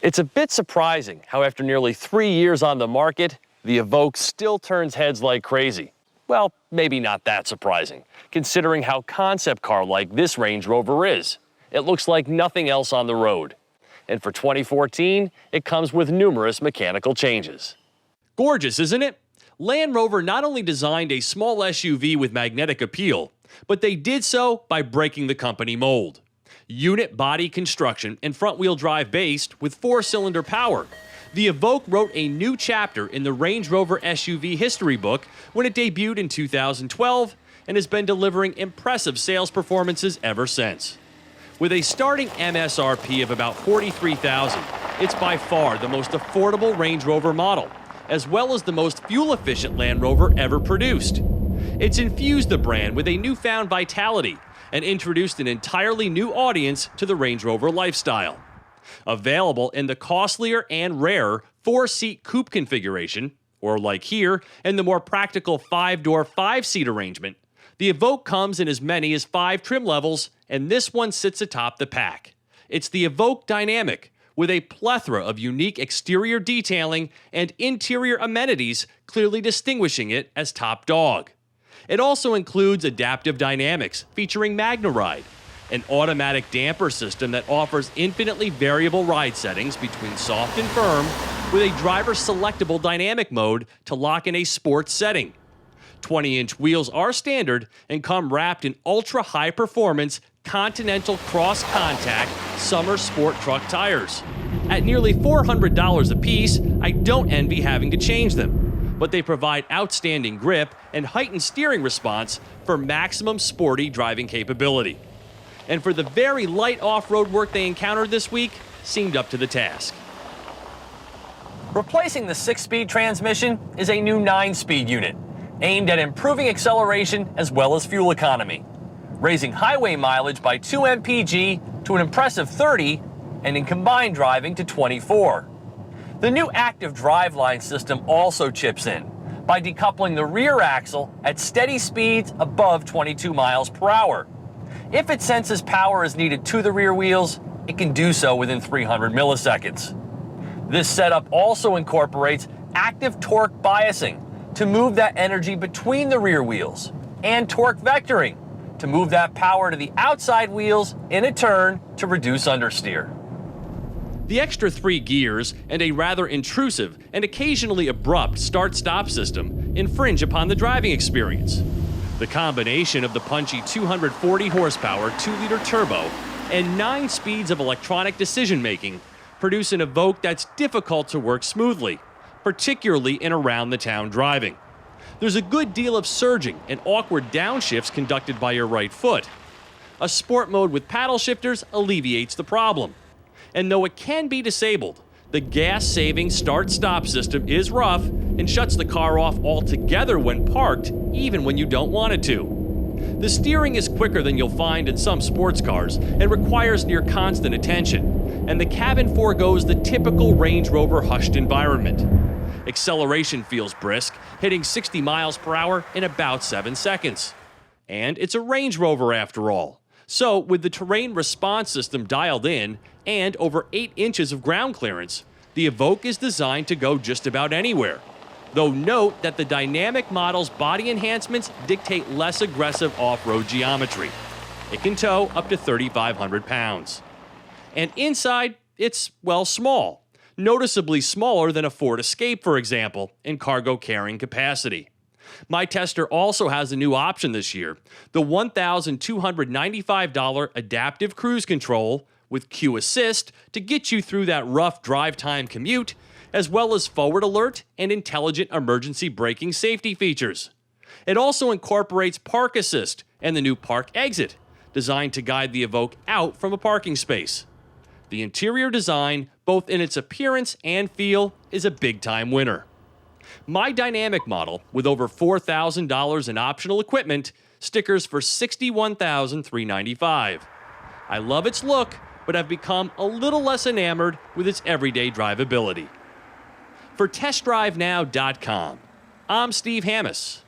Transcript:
It's a bit surprising how after nearly 3 years on the market, the Evoque still turns heads like crazy. Well, maybe not that surprising, considering how concept car-like this Range Rover is. It looks like nothing else on the road. And for 2014, it comes with numerous mechanical changes. Gorgeous, isn't it? Land Rover not only designed a small SUV with magnetic appeal, but they did so by breaking the company mold. Unit body construction and front-wheel drive based with 4-cylinder power, the Evoque wrote a new chapter in the Range Rover SUV history book when it debuted in 2012 and has been delivering impressive sales performances ever since. With a starting MSRP of about $43,000, it's by far the most affordable Range Rover model, as well as the most fuel-efficient Land Rover ever produced. It's infused the brand with a newfound vitality and introduced an entirely new audience to the Range Rover lifestyle. Available in the costlier and rarer 4-seat coupe configuration, or like here, in the more practical 5-door 5-seat arrangement, the Evoque comes in as many as 5 trim levels, and this one sits atop the pack. It's the Evoque Dynamic, with a plethora of unique exterior detailing and interior amenities clearly distinguishing it as top dog. It also includes adaptive dynamics featuring MagneRide, an automatic damper system that offers infinitely variable ride settings between soft and firm, with a driver-selectable dynamic mode to lock in a sports setting. 20-inch wheels are standard and come wrapped in ultra-high-performance Continental cross-contact summer sport truck tires. At nearly $400 a piece, I don't envy having to change them, but they provide outstanding grip and heightened steering response for maximum sporty driving capability. And for the very light off-road work they encountered this week, seemed up to the task. Replacing the 6-speed transmission is a new 9-speed unit, aimed at improving acceleration as well as fuel economy, raising highway mileage by 2 mpg to an impressive 30, and in combined driving to 24. The new active driveline system also chips in by decoupling the rear axle at steady speeds above 22 miles per hour. If it senses power is needed to the rear wheels, it can do so within 300 milliseconds. This setup also incorporates active torque biasing to move that energy between the rear wheels, and torque vectoring to move that power to the outside wheels in a turn to reduce understeer. The extra 3 gears and a rather intrusive and occasionally abrupt start-stop system infringe upon the driving experience. The combination of the punchy 240 horsepower 2-liter turbo and 9 speeds of electronic decision-making produce an Evoque that's difficult to work smoothly, particularly in around-the-town driving. There's a good deal of surging and awkward downshifts conducted by your right foot. A sport mode with paddle shifters alleviates the problem. And though it can be disabled, the gas-saving start-stop system is rough and shuts the car off altogether when parked, even when you don't want it to. The steering is quicker than you'll find in some sports cars and requires near constant attention, and the cabin forgoes the typical Range Rover hushed environment. Acceleration feels brisk, hitting 60 miles per hour in about 7 seconds. And it's a Range Rover after all. So, with the terrain response system dialed in and over 8 inches of ground clearance, the Evoque is designed to go just about anywhere. Though note that the dynamic model's body enhancements dictate less aggressive off-road geometry. It can tow up to 3,500 pounds. And inside, it's, well, small. Noticeably smaller than a Ford Escape, for example, in cargo carrying capacity. My tester also has a new option this year, the $1,295 adaptive cruise control with Q Assist to get you through that rough drive time commute, as well as forward alert and intelligent emergency braking safety features. It also incorporates Park Assist and the new Park Exit, designed to guide the Evoque out from a parking space. The interior design, both in its appearance and feel, is a big-time winner. My dynamic model, with over $4,000 in optional equipment, stickers for $61,395. I love its look, but I've become a little less enamored with its everyday drivability. For TestDriveNow.com, I'm Steve Hammis.